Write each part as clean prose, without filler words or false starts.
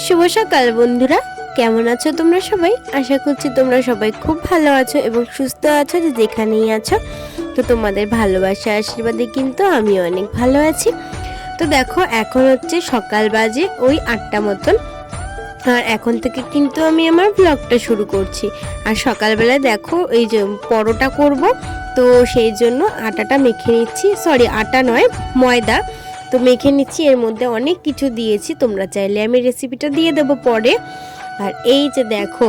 শুভ সকাল বন্ধুরা, কেমন আছো তোমরা সবাই? আশা করছি তোমরা সবাই খুব ভালো আছো এবং সুস্থ আছো, যে যেখানেই আছো। তো তোমাদের ভালোবাসা আশীর্বাদে কিন্তু আমিও অনেক ভালো আছি। তো দেখো, এখন হচ্ছে সকাল বাজে ওই 8টা মতন, আর এখন থেকে কিন্তু আমি আমার ব্লগটা শুরু করছি। আর সকালবেলায় দেখো এই যে পরোটা করব, তো সেই জন্য আটাটা মেখে নিচ্ছি, সরি আটা নয় ময়দা, তো মেখে নিচ্ছি। এর মধ্যে অনেক কিছু দিয়েছি, তোমরা চাইলে আমি রেসিপিটা দিয়ে দেবো পরে। আর এই যে দেখো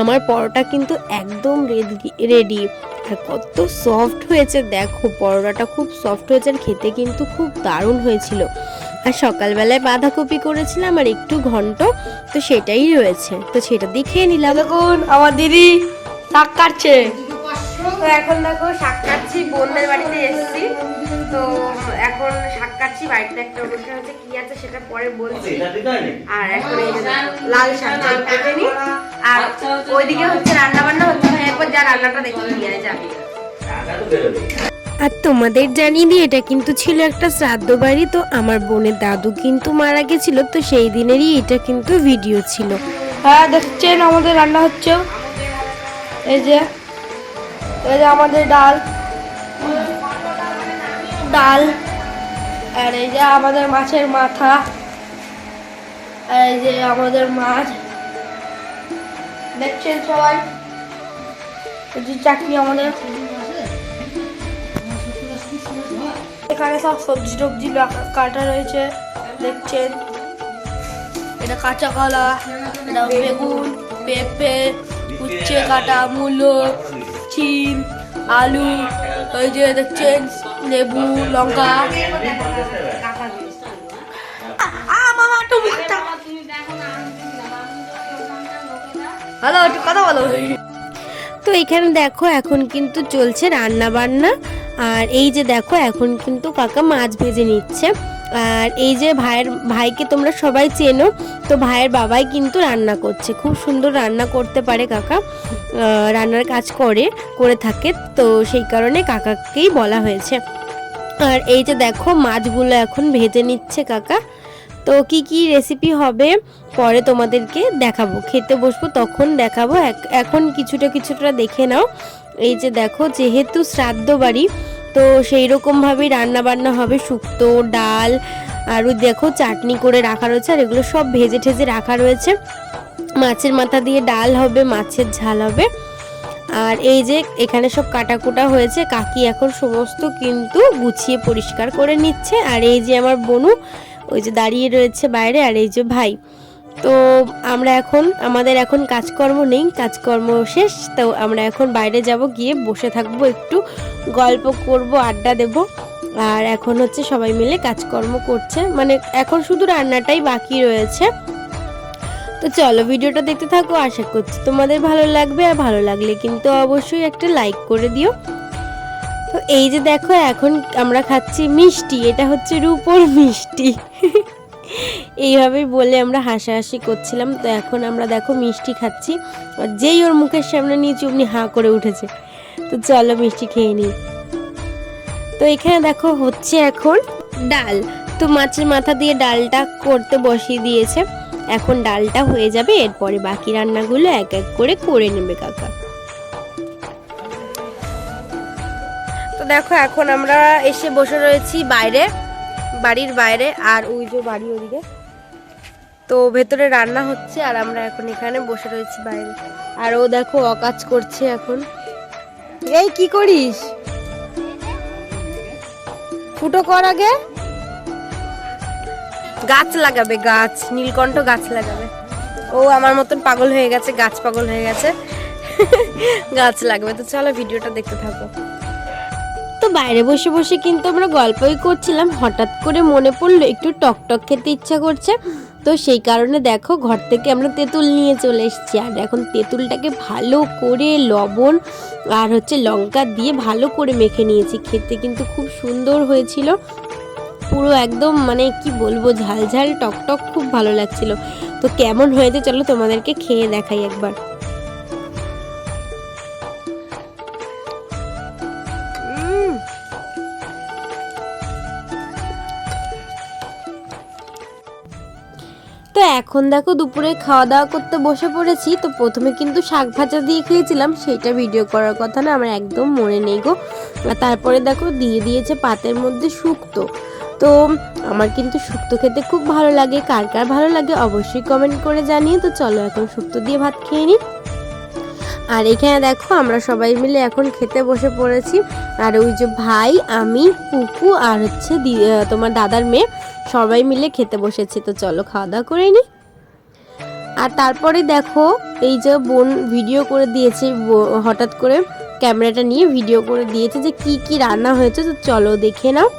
আমার পরোটা কিন্তু একদম রেডি। আর কত সফট হয়েছে দেখো, পরোটাটা খুব সফট হয়েছে আর খেতে কিন্তু খুব দারুণ হয়েছিল। আর সকালবেলায় বাঁধাকপি করেছিলাম আর একটু ঘন্ট, তো সেটাই রয়েছে, তো সেটা দিয়ে খেয়ে নিলাম। দেখুন আমার দিদি শাক কাটছে। তো এখন দেখো শাক কাটছি, বোনদের বাড়িতে এসেছি, তো এখন শাক কাটছি। বাড়িতে একটা অনুষ্ঠান হচ্ছে, কি আছে সেটা পরে বলছি। আর এখন এই যে লাল শাক কেটে নি, আর ওইদিকে হচ্ছে রান্না বান্না হচ্ছে, একবার যা রান্নাটা দেখে নিয়ে যাবে। আর তোমাদের জানিয়ে দিই, এটা কিন্তু ছিল একটা শ্রাদ্ধ বাড়ি, তো আমার বোনের দাদু কিন্তু মারা গেছিল, তো সেই দিনেরই এটা কিন্তু ভিডিও ছিল। হ্যাঁ দেখছেন আমাদের রান্না হচ্ছে, এই যে আমাদের ডাল আর এই যে আমাদের মাছের মাথা, আর এই যে আমাদের মাছ দেখছেন সবাই। এই যে চাটনি আমাদের, এখানে সব সবজি টবজি কাটা রয়েছে দেখছেন। এটা কাঁচা কলা, এটা বেগুন, পেঁপে, উচ্ছে কাটা, মূলো, শিম, আলু, ওই যে দেখছেন লেবু, লঙ্কা। হ্যালো, একটু কথা বলো। তো এখানে দেখো এখন কিন্তু চলছে রান্না বান্না। আর এই যে দেখো এখন কিন্তু কাকা মাছ ভেজে নিচ্ছে। আর এই যে ভাইকে তোমরা সবাই চেনো, তো ভাইয়ের বাবাই কিন্তু রান্না করছে, খুব সুন্দর রান্না করতে পারে কাকা, রান্নার কাজ করে থাকে, তো সেই কারণে কাকাকেই বলা হয়েছে। আর এই যে দেখো মাছগুলো এখন ভেজে নিচ্ছে কাকা। তো কি কি রেসিপি হবে পরে তোমাদেরকে দেখাবো, খেতে বসবো তখন দেখাবো, এখন কিছুটা দেখে নাও। এই যে দেখো, যেহেতু শ্রাদ্ধ বাড়ি, তো সেই রকমভাবেই রান্না বান্না হবে, শুক্তো ডাল, আর দেখো চাটনি করে রাখা রয়েছে, আর এগুলো সব ভেজে ঠেজে রাখা রয়েছে। মাছের মাথা দিয়ে ডাল হবে, মাছের ঝাল হবে। আর এই যে এখানে সব কাটাকুটা হয়েছে, কাকি এখন সমস্ত কিন্তু গুছিয়ে পরিষ্কার করে নিচ্ছে। আর এই যে আমার বোনু ওই যে দাঁড়িয়ে রয়েছে বাইরে, আর এই যে ভাই। তো আমাদের এখন কাজকর্ম নেই, কাজকর্ম শেষ, তো আমরা এখন বাইরে যাব, গিয়ে বসে থাকবো, একটু গল্প করব, আড্ডা দেব। আর এখন হচ্ছে সবাই মিলে কাজকর্ম করছে, মানে এখন শুধু রান্নাটাই বাকি রয়েছে। তো চলো ভিডিওটা দেখতে থাকো, আশা করছি তোমাদের ভালো লাগবে, আর ভালো লাগলে কিন্তু অবশ্যই একটা লাইক করে দিও। তো এই যে দেখো এখন আমরা খাচ্ছি মিষ্টি, এটা হচ্ছে রূপোর মিষ্টি। এইভাবেই বলে আমরা হাসাহাসি করছিলাম। তো এখন আমরা দেখো মিষ্টি খাচ্ছি, আর যেই ওর মুখের সামনে নিয়েছি অমনি হাঁ করে উঠেছে। তো চলো মিষ্টি খেয়ে নিই। তো এখানে দেখো হচ্ছে এখন ডাল, তো মাছের মাথা দিয়ে ডালটা করতে বসিয়ে দিয়েছে, এখন ডালটা হয়ে যাবে, এরপরে বাকি রান্নাগুলো এক এক করে নেবে কাকা। তো দেখো এখন আমরা এসে বসে রয়েছি বাড়ির বাইরে, আর ওই যে বাড়ি ওদিকে, তো ভেতরে রান্না হচ্ছে, আর আমরা এখন এখানে বসে রয়েছি বাইরে। আর ও দেখো অকাজ করছে এখন। এই কি করিস? ফুটো কর আগে, গাছ লাগাবে, গাছ নীলকণ্ঠ গাছ লাগাবে। ও আমার মতন পাগল হয়ে গেছে, গাছ পাগল হয়ে গেছে, গাছ লাগবে। তো চলো ভিডিওটা দেখতে থাকো। তো বাইরে বসে বসে কিন্তু আমরা গল্পই করছিলাম, হঠাৎ করে মনে পড়লো একটু টকটক খেতে ইচ্ছা করছে, তো সেই কারণে দেখো ঘর থেকে আমরা তেঁতুল নিয়ে চলে এসেছি। আর এখন তেঁতুলটাকে ভালো করে লবণ আর হচ্ছে লঙ্কা দিয়ে ভালো করে মেখে নিয়েছি, খেতে কিন্তু খুব সুন্দর হয়েছিল, পুরো একদম মানে কি বলবো, ঝাল ঝাল টকটক, খুব ভালো লাগছিল। তো কেমন হয়েছে চলো তোমাদেরকে খেয়ে দেখাই একবার। তো এখন দেখো দুপুরে খাওয়া দাওয়া করতে বসে পড়েছি। তো প্রথমে কিন্তু শাক ভাজা দিয়ে খেয়েছিলাম, সেইটা ভিডিও করার কথা না, আমার একদম মনে নেই গো। আর তারপরে দেখো দিয়ে দিয়েছে পাতের মধ্যে শুক্তো। তো আমার কিন্তু শুক্তো খেতে খুব ভালো লাগে, কার কার ভালো লাগে অবশ্যই কমেন্ট করে জানিয়ে। তো চলো এখন শুক্তো দিয়ে ভাত খেয়ে নিই। আর এখানে দেখো আমরা সবাই মিলে এখন খেতে বসে পড়েছি। আর ওই যে ভাই, আমি, পুকু আর হচ্ছে তোমার দাদার মেয়ে সবাই মিলে খেতে বসেছি। তো চলো খাওয়া দাওয়া করে নিই। আর তারপরে দেখো এই যে বোন ভিডিও করে দিয়েছে, হঠাৎ করে ক্যামেরাটা নিয়ে ভিডিও করে দিয়েছে যে কি কি রান্না হয়েছে। তো চলো দেখে নাও।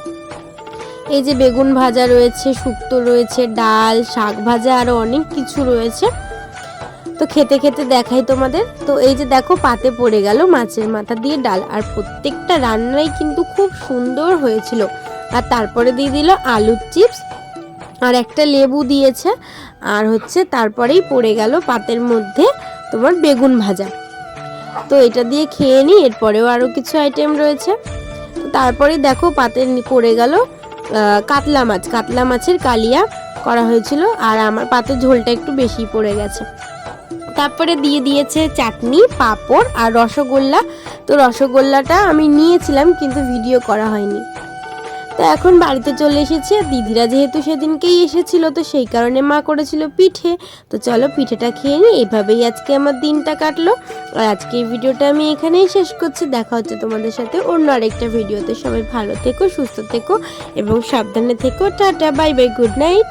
এই যে বেগুন ভাজা রয়েছে, শুক্তো রয়েছে, ডাল, শাক ভাজা, আরও অনেক কিছু রয়েছে। তো খেতে খেতে দেখাই তোমাদের। তো এই যে দেখো পাতে পড়ে গেল মাছের মাথা দিয়ে ডাল, আর প্রত্যেকটা রান্নাই কিন্তু খুব সুন্দর হয়েছিল। আর তারপরে দিয়ে দিল আলুর চিপস, আর একটা লেবু দিয়েছে। আর হচ্ছে তারপরেই পড়ে গেল পাতের মধ্যে তোমার বেগুন ভাজা। তো এটা দিয়ে খেয়ে নিই, এরপরেও আরও কিছু আইটেম রয়েছে। তো তারপরে দেখো পাতে পড়ে গেল কাতলা মাছ, কাতলা মাছের কালিয়া করা হয়েছিল। আর আমার পাতে ঝোলটা একটু বেশি পড়ে গেছে। তারপরে দিয়ে দিয়েছে চাটনি, পাঁপড় আর রসগোল্লা। তো রসগোল্লাটা আমি নিয়েছিলাম কিন্তু ভিডিও করা হয়নি। তো এখন বাড়িতে চলে এসেছি। দিদিরা যেহেতু সেদিনকেই এসেছিল, তো সেই কারণে মা করেছিল পিঠে। তো চলো পিঠেটা খেয়ে নিই। এভাবেই আজকে আমার দিনটা কাটলো। আর আজকে এই ভিডিওটা আমি এখানেই শেষ করছি। দেখা হচ্ছে তোমাদের সাথে অন্য আরেকটা ভিডিওতে। সবাই ভালো থেকো, সুস্থ থেকো এবং সাবধানে থেকো। Tata, bye bye, good night.